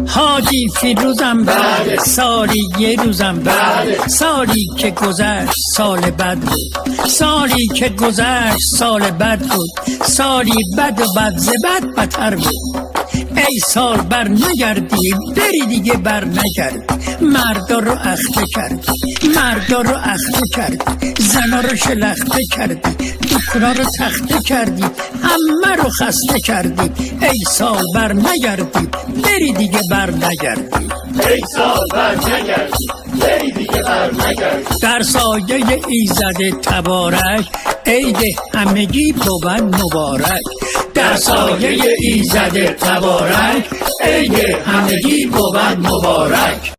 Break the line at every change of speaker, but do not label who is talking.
حاجی فیروزم بله، سالی یه روزم بله، سالی که گذشت سال بد بود، سالی که گذشت سال بد بود، سالی بد و بد ز بد بدتر بود. ای سال بر نگردی بری دیگه بر نگردی، مردا رو اخته کردی، مردا رو اخته کردی، زنا رو شلخته کردی، دکونا رو تخته کردی، همه رو خسته کردی. ای سال بر نگردی بری دیگه بر نگردی،
ای سال بر نگردی بری دیگه بر نگردی.
در سایه ایزد تبارک عید همگی بود مبارک، در سایه ایزد تبارک عید همگی بود مبارک.